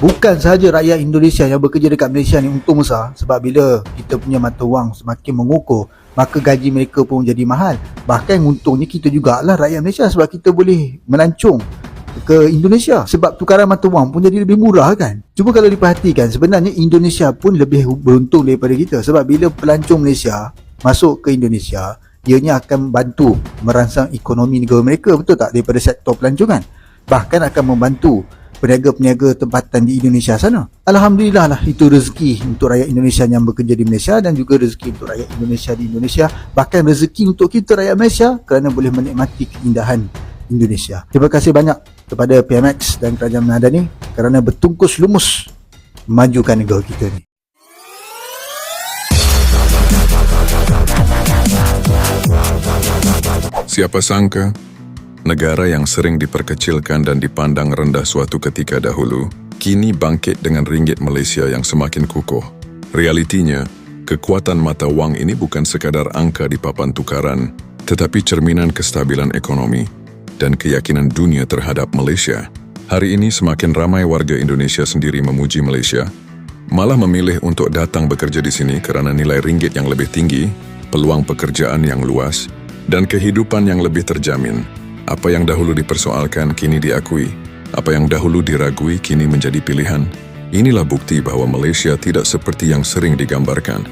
Bukan sahaja rakyat Indonesia yang bekerja dekat Malaysia ni untung besar, sebab bila kita punya mata wang semakin mengukuh, maka gaji mereka pun jadi mahal. Bahkan untungnya kita jugalah rakyat Malaysia, sebab kita boleh melancong ke Indonesia, sebab tukaran mata wang pun jadi lebih murah kan. Cuba kalau diperhatikan, sebenarnya Indonesia pun lebih beruntung daripada kita, sebab bila pelancong Malaysia masuk ke Indonesia, ianya akan bantu merangsang ekonomi negara mereka, betul tak, daripada sektor pelancongan. Bahkan akan membantu peniaga-peniaga tempatan di Indonesia sana. Alhamdulillah lah, itu rezeki untuk rakyat Indonesia yang bekerja di Malaysia, dan juga rezeki untuk rakyat Indonesia di Indonesia. Bahkan rezeki untuk kita rakyat Malaysia kerana boleh menikmati keindahan Indonesia. Terima kasih banyak kepada PMX dan Kerajaan Madani kerana bertungkus lumus memajukan negara kita ni. Siapa sangka, negara yang sering diperkecilkan dan dipandang rendah suatu ketika dahulu, kini bangkit dengan ringgit Malaysia yang semakin kukuh. Realitinya, kekuatan mata wang ini bukan sekadar angka di papan tukaran, tetapi cerminan kestabilan ekonomi dan keyakinan dunia terhadap Malaysia. Hari ini semakin ramai warga Indonesia sendiri memuji Malaysia, malah memilih untuk datang bekerja di sini kerana nilai ringgit yang lebih tinggi, peluang pekerjaan yang luas, dan kehidupan yang lebih terjamin. Apa yang dahulu dipersoalkan kini diakui. Apa yang dahulu diragui kini menjadi pilihan. Inilah bukti bahawa Malaysia tidak seperti yang sering digambarkan.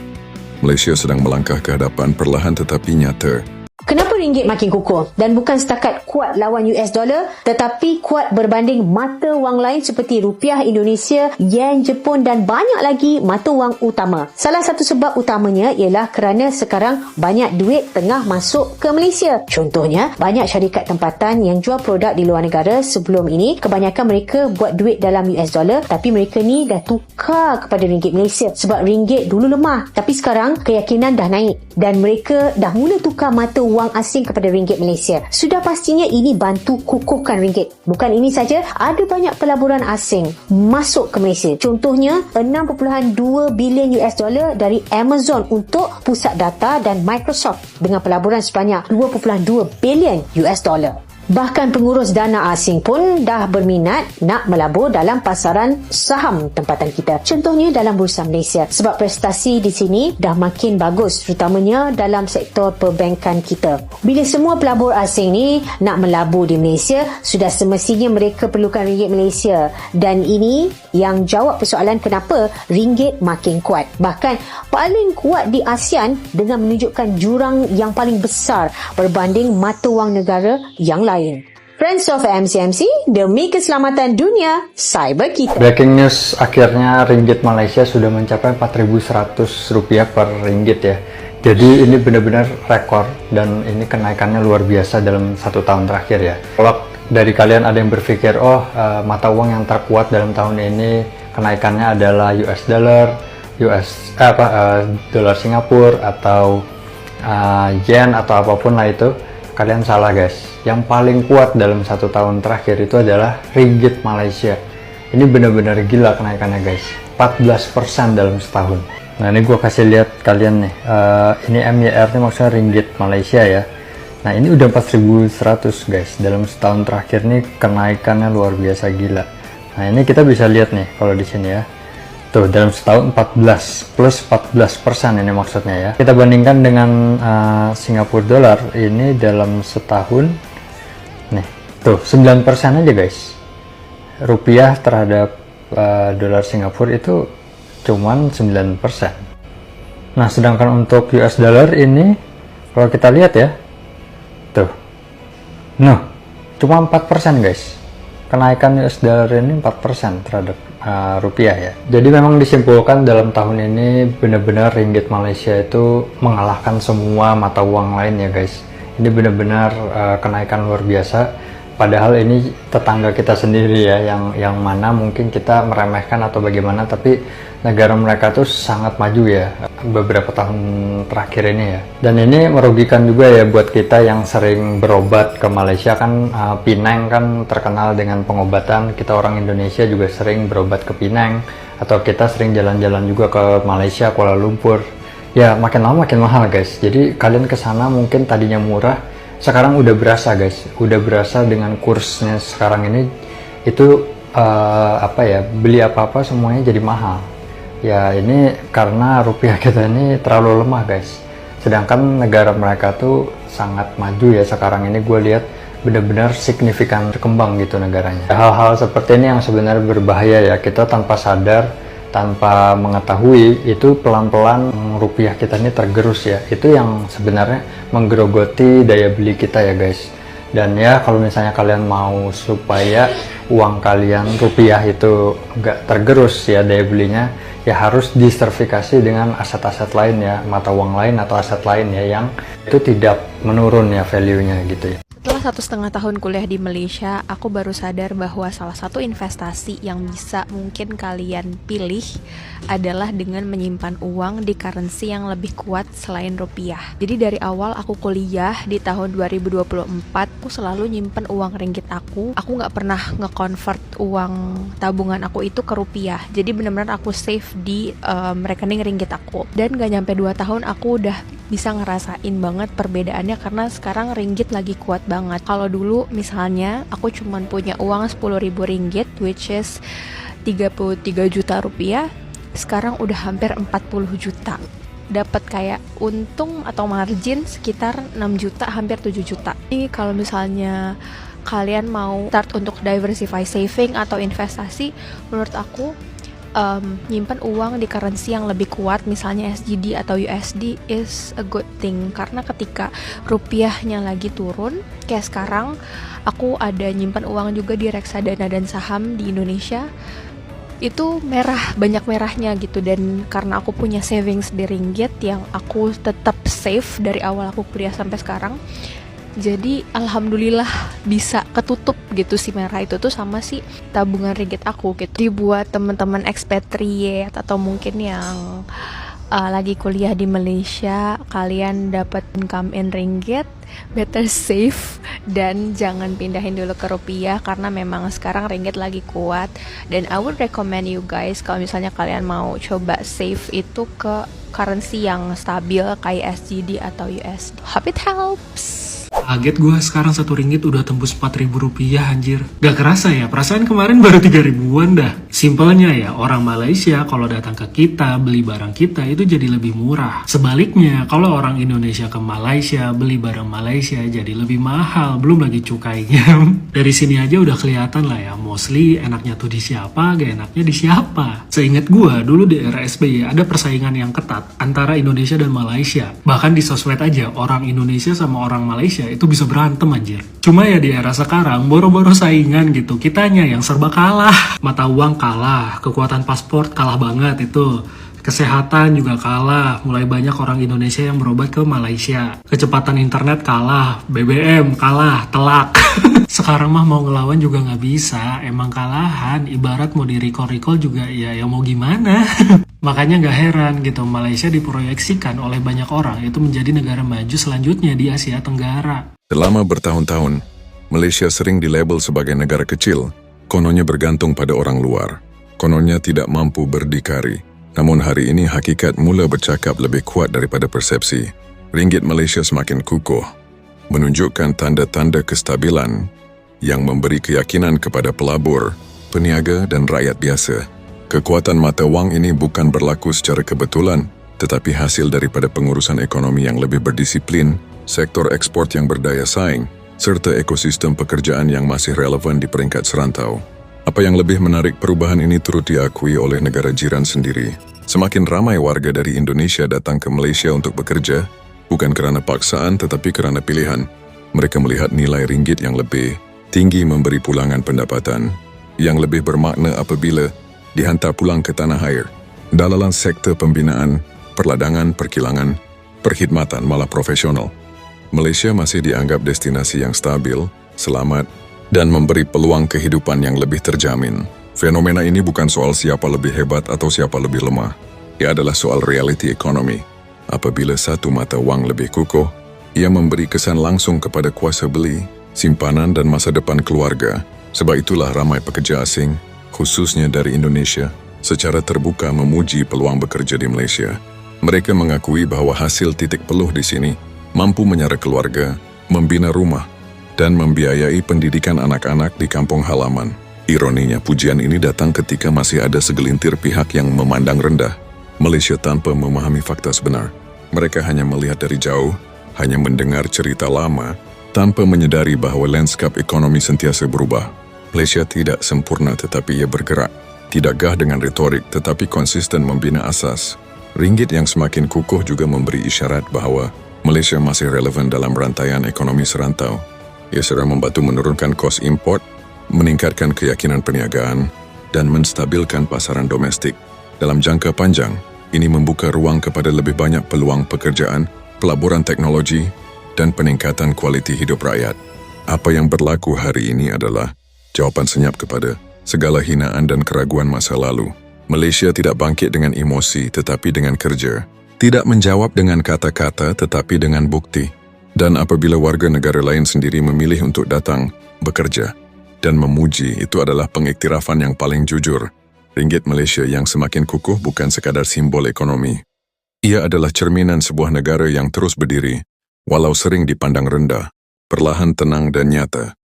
Malaysia sedang melangkah ke hadapan perlahan tetapi nyata. Kenapa ringgit makin kukuh? Dan bukan setakat kuat lawan US dollar, tetapi kuat berbanding mata wang lain seperti rupiah Indonesia, yen Jepun dan banyak lagi mata wang utama. Salah satu sebab utamanya ialah kerana sekarang banyak duit tengah masuk ke Malaysia. Contohnya, banyak syarikat tempatan yang jual produk di luar negara sebelum ini, kebanyakan mereka buat duit dalam US dollar, tapi mereka ni dah tukar kepada ringgit Malaysia. Sebab ringgit dulu lemah, tapi sekarang keyakinan dah naik dan mereka dah mula tukar mata wang asing kepada ringgit Malaysia. Sudah pastinya ini bantu kukuhkan ringgit. Bukan ini saja, ada banyak pelaburan asing masuk ke Malaysia. Contohnya 6.2 bilion US dollar dari Amazon untuk pusat data dan Microsoft dengan pelaburan sebanyak 2.2 bilion US dollar. Bahkan pengurus dana asing pun dah berminat nak melabur dalam pasaran saham tempatan kita. Contohnya dalam Bursa Malaysia. Sebab prestasi di sini dah makin bagus, terutamanya dalam sektor perbankan kita. Bila semua pelabur asing ni nak melabur di Malaysia, sudah semestinya mereka perlukan ringgit Malaysia. Dan ini yang jawab persoalan kenapa ringgit makin kuat. Bahkan paling kuat di ASEAN dengan menunjukkan jurang yang paling besar berbanding mata wang negara yang lain. Friends of MCMC, demi keselamatan dunia cyber kita. Breaking news, akhirnya ringgit Malaysia sudah mencapai 4.100 rupiah per ringgit ya. Jadi ini benar-benar rekor dan ini kenaikannya luar biasa dalam 1 tahun terakhir ya. Kalau dari kalian ada yang berpikir, mata uang yang terkuat dalam tahun ini kenaikannya adalah US dollar, dolar Singapura atau yen atau apapun lah itu, kalian salah guys. Yang paling kuat dalam 1 tahun terakhir itu adalah ringgit Malaysia. Ini benar-benar gila kenaikannya guys, 14% dalam setahun. Nah ini gue kasih lihat kalian nih, ini MYR ini maksudnya ringgit Malaysia ya. Nah ini udah 4.100 guys, dalam setahun terakhir nih kenaikannya luar biasa gila. Nah ini kita bisa lihat nih kalau di sini ya. Tuh dalam setahun 14 plus 14% ini maksudnya ya. Kita bandingkan dengan Singapura dolar ini dalam setahun nih, tuh 9% aja guys. Rupiah terhadap dolar Singapura itu cuman 9%. Nah, sedangkan untuk US dollar ini kalau kita lihat ya. Tuh. Nah, cuma 4% guys. Kenaikan US dollar ini 4% terhadap rupiah ya. Jadi memang disimpulkan dalam tahun ini benar-benar ringgit Malaysia itu mengalahkan semua mata uang lain ya guys. Ini benar-benar kenaikan luar biasa. Padahal ini tetangga kita sendiri ya, yang mana mungkin kita meremehkan atau bagaimana, tapi negara mereka tuh sangat maju ya beberapa tahun terakhir ini ya. Dan ini merugikan juga ya buat kita yang sering berobat ke Malaysia kan. Penang kan terkenal dengan pengobatan. Kita orang Indonesia juga sering berobat ke Penang, atau kita sering jalan-jalan juga ke Malaysia, Kuala Lumpur. Ya makin lama makin mahal guys. Jadi kalian ke sana mungkin tadinya murah, sekarang udah berasa guys, udah berasa dengan kursnya sekarang ini itu beli apa-apa semuanya jadi mahal. Ya ini karena rupiah kita ini terlalu lemah guys. Sedangkan negara mereka tuh sangat maju ya sekarang ini, gue lihat benar-benar signifikan berkembang gitu negaranya. Hal-hal seperti ini yang sebenarnya berbahaya ya, kita tanpa sadar, tanpa mengetahui itu pelan-pelan rupiah kita ini tergerus ya. Itu yang sebenarnya menggerogoti daya beli kita ya guys. Dan ya kalau misalnya kalian mau supaya uang kalian rupiah itu nggak tergerus ya daya belinya, ya harus disertifikasi dengan aset-aset lain ya, mata uang lain atau aset lain ya yang itu tidak menurun ya value-nya gitu ya. Setelah 1,5 tahun kuliah di Malaysia, aku baru sadar bahwa salah satu investasi yang bisa mungkin kalian pilih adalah dengan menyimpan uang di currency yang lebih kuat selain rupiah. Jadi dari awal aku kuliah di tahun 2024, aku selalu nyimpen uang ringgit aku. Aku nggak pernah nge-convert uang tabungan aku itu ke rupiah. Jadi benar-benar aku save di rekening ringgit aku. Dan gak nyampe 2 tahun aku udah bisa ngerasain banget perbedaannya karena sekarang ringgit lagi kuat banget. Kalau dulu misalnya aku cuman punya uang 10.000 ringgit, which is 33 juta rupiah, sekarang udah hampir 40 juta. Dapat kayak untung atau margin sekitar 6 juta, hampir 7 juta. Jadi kalau misalnya kalian mau start untuk diversify saving atau investasi, menurut aku nyimpan uang di currency yang lebih kuat, misalnya SGD atau USD is a good thing. Karena ketika rupiahnya lagi turun, kayak sekarang aku ada nyimpan uang juga di reksadana dan saham di Indonesia, itu merah, banyak merahnya gitu. Dan karena aku punya savings di ringgit yang aku tetap save dari awal aku kuliah sampai sekarang, jadi alhamdulillah bisa ketutup gitu si merah itu tuh sama si tabungan ringgit aku gitu. Jadi buat teman-teman expatriate atau mungkin yang lagi kuliah di Malaysia, kalian dapat income in ringgit, better save dan jangan pindahin dulu ke rupiah karena memang sekarang ringgit lagi kuat. Dan I would recommend you guys kalau misalnya kalian mau coba save itu ke currency yang stabil kayak SGD atau USD. Hope it helps. Kaget gue sekarang 1 ringgit udah tembus 4.000 rupiah anjir. Gak kerasa ya, perasaan kemarin baru 3.000-an dah. Simpelnya ya, orang Malaysia kalau datang ke kita, beli barang kita itu jadi lebih murah. Sebaliknya, kalau orang Indonesia ke Malaysia, beli barang Malaysia jadi lebih mahal. Belum lagi cukainya. Dari sini aja udah kelihatan lah ya, mostly enaknya tuh di siapa, gak enaknya di siapa. Seingat gue, dulu di era SBY ada persaingan yang ketat antara Indonesia dan Malaysia. Bahkan di sosmed aja, orang Indonesia sama orang Malaysia itu bisa berantem anjir. Cuma ya di era sekarang boro-boro saingan gitu, kitanya yang serba kalah. Mata uang kalah, kekuatan paspor kalah banget itu, kesehatan juga kalah, mulai banyak orang Indonesia yang berobat ke Malaysia. Kecepatan internet kalah, BBM kalah, telak. Sekarang mah mau ngelawan juga nggak bisa, emang kalahan. Ibarat mau di recall juga ya mau gimana. Makanya nggak heran gitu, Malaysia diproyeksikan oleh banyak orang itu menjadi negara maju selanjutnya di Asia Tenggara. Selama bertahun-tahun, Malaysia sering dilabel sebagai negara kecil, kononnya bergantung pada orang luar, kononnya tidak mampu berdikari. Namun hari ini hakikat mula bercakap lebih kuat daripada persepsi. Ringgit Malaysia semakin kukuh, menunjukkan tanda-tanda kestabilan yang memberi keyakinan kepada pelabur, peniaga dan rakyat biasa. Kekuatan mata wang ini bukan berlaku secara kebetulan, tetapi hasil daripada pengurusan ekonomi yang lebih berdisiplin, sektor ekspor yang berdaya saing, serta ekosistem pekerjaan yang masih relevan di peringkat serantau. Apa yang lebih menarik, perubahan ini turut diakui oleh negara jiran sendiri. Semakin ramai warga dari Indonesia datang ke Malaysia untuk bekerja, bukan kerana paksaan tetapi kerana pilihan. Mereka melihat nilai ringgit yang lebih tinggi memberi pulangan pendapatan, yang lebih bermakna apabila dihantar pulang ke tanah air. Dalam sektor pembinaan, perladangan, perkilangan, perkhidmatan malah profesional. Malaysia masih dianggap destinasi yang stabil, selamat, dan memberi peluang kehidupan yang lebih terjamin. Fenomena ini bukan soal siapa lebih hebat atau siapa lebih lemah. Ia adalah soal reality ekonomi. Apabila satu mata wang lebih kukuh, ia memberi kesan langsung kepada kuasa beli, simpanan dan masa depan keluarga. Sebab itulah ramai pekerja asing, khususnya dari Indonesia, secara terbuka memuji peluang bekerja di Malaysia. Mereka mengakui bahawa hasil titik peluh di sini mampu menyara keluarga, membina rumah, dan membiayai pendidikan anak-anak di kampung halaman. Ironinya, pujian ini datang ketika masih ada segelintir pihak yang memandang rendah Malaysia tanpa memahami fakta sebenar. Mereka hanya melihat dari jauh, hanya mendengar cerita lama, tanpa menyadari bahwa lanskap ekonomi sentiasa berubah. Malaysia tidak sempurna tetapi ia bergerak. Tidak gah dengan retorik tetapi konsisten membina asas. Ringgit yang semakin kukuh juga memberi isyarat bahwa Malaysia masih relevan dalam rantaian ekonomi serantau. Ia serta membantu menurunkan kos import, meningkatkan keyakinan perniagaan, dan menstabilkan pasaran domestik. Dalam jangka panjang, ini membuka ruang kepada lebih banyak peluang pekerjaan, pelaburan teknologi, dan peningkatan kualiti hidup rakyat. Apa yang berlaku hari ini adalah jawapan senyap kepada segala hinaan dan keraguan masa lalu. Malaysia tidak bangkit dengan emosi tetapi dengan kerja. Tidak menjawab dengan kata-kata tetapi dengan bukti. Dan apabila warga negara lain sendiri memilih untuk datang, bekerja, dan memuji, itu adalah pengiktirafan yang paling jujur. Ringgit Malaysia yang semakin kukuh bukan sekadar simbol ekonomi. Ia adalah cerminan sebuah negara yang terus berdiri, walau sering dipandang rendah, perlahan tenang dan nyata.